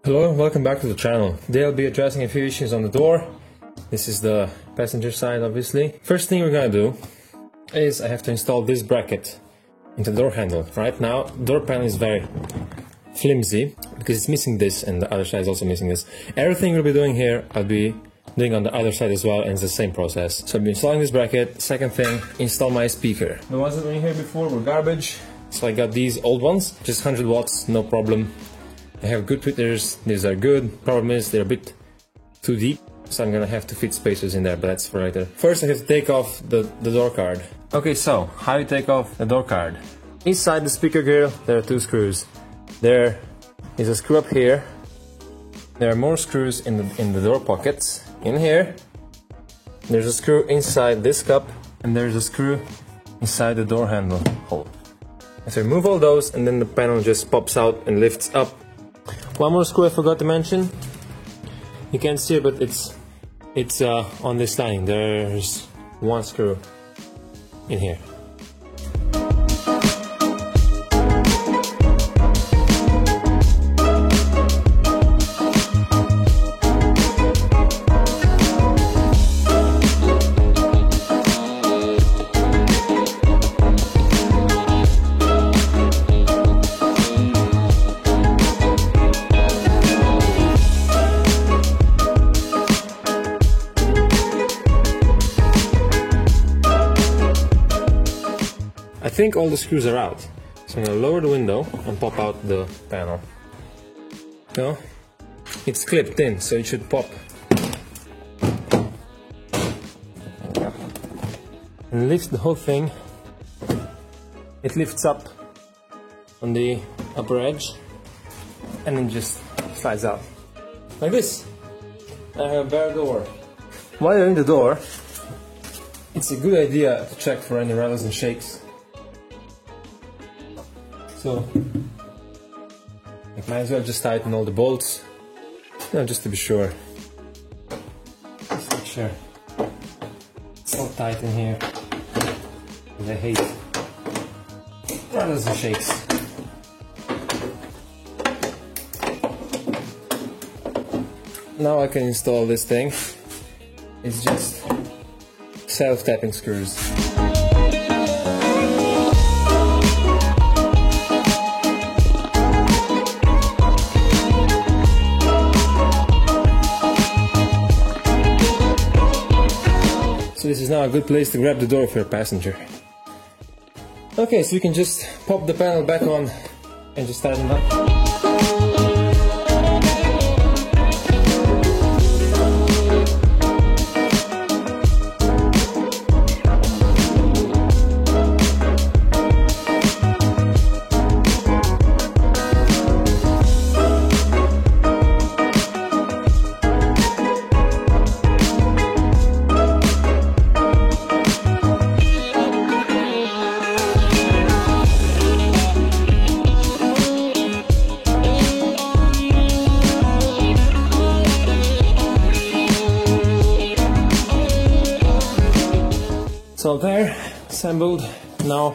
Hello and welcome back to the channel. Today I'll be addressing a few issues on the door. This is the passenger side, obviously. First thing we're gonna do is I have to install this bracket into the door handle. Right now, door panel is very flimsy because it's missing this and the other side is also missing this. Everything we'll be doing here, I'll be doing on the other side as well, and it's the same process. So I'll be installing this bracket. Second thing, install my speaker. The ones that were in here before were garbage, so I got these old ones, just 100 watts, no problem. I have good tweeters, these are good. Problem is they're a bit too deep, so I'm gonna have to fit spacers in there, but that's for later. First I have to take off the door card. Okay, so how you take off the door card? Inside the speaker grill there are two screws. There is a screw up here. There are more screws in the door pockets. In here there's a screw inside this cup, and there's a screw inside the door handle hole. So remove all those, and then the panel just pops out and lifts up. One more screw I forgot to mention. You can't see it, but it's on this line. There's one screw in here. I think all the screws are out, so I'm going to lower the window and pop out the panel. So it's clipped in, so it should pop and lift the whole thing. It lifts up on the upper edge and then just slides out like this. I have a bare door. While you're in the door, it's a good idea to check for any rattles and shakes. So, I might as well just tighten all the bolts, just to be sure. Just make sure it's all tight in here, because I hate rattles and shakes. Now I can install this thing. It's just self-tapping screws. So this is now a good place to grab the door if you're a passenger. Okay, so you can just pop the panel back on and just tighten it up. So there, assembled. Now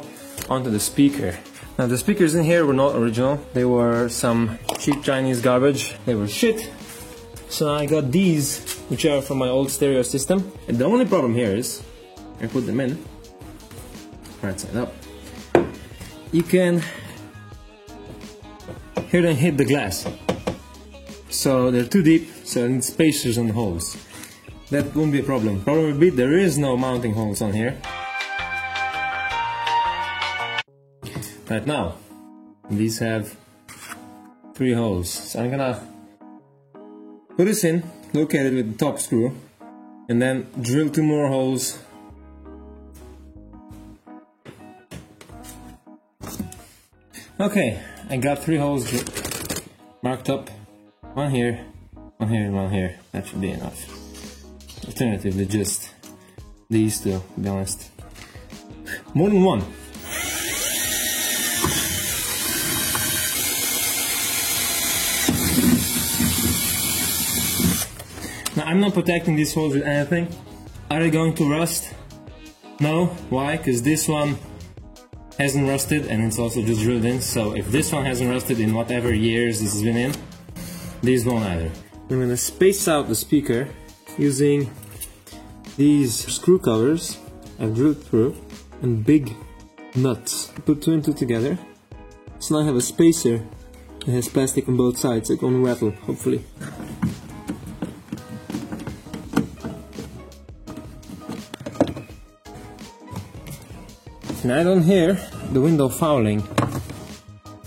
onto the speaker. Now the speakers in here were not original. They were some cheap Chinese garbage. They were shit. So I got these, which are from my old stereo system. And the only problem here is, I put them in, right side up. You can hear them hit the glass. So they're too deep, so I need spacers on the holes. That won't be a problem. Problem would be there is no mounting holes on here. Right now, these have 3 holes. So I'm gonna put this in, locate it with the top screw, and then drill 2 more holes. Okay, I got 3 holes marked up. One here, one here, and one here. That should be enough. Alternatively, just these two, to be honest. More than one. Now, I'm not protecting these holes with anything. Are they going to rust? No. Why? Because this one hasn't rusted and it's also just drilled in. So if this one hasn't rusted in whatever years this has been in, These won't either. I'm gonna space out the speaker using these screw covers I've drilled through and big nuts. Put two and two together. So now I have a spacer that has plastic on both sides. It won't rattle, hopefully. And I don't hear the window fouling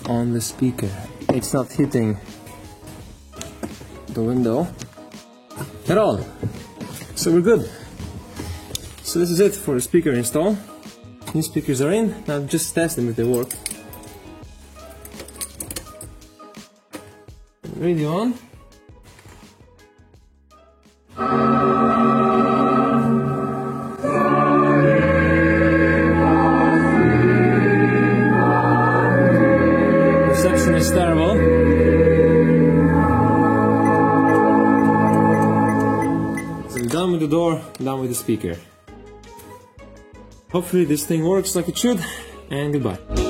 on the speaker. It's not hitting the window at all. So we're good. So this is it for the speaker install. New speakers are in. Now just test them if they work. Radio on. Reception is terrible. So I'm done with the door, done with the speaker. Hopefully this thing works like it should, and goodbye.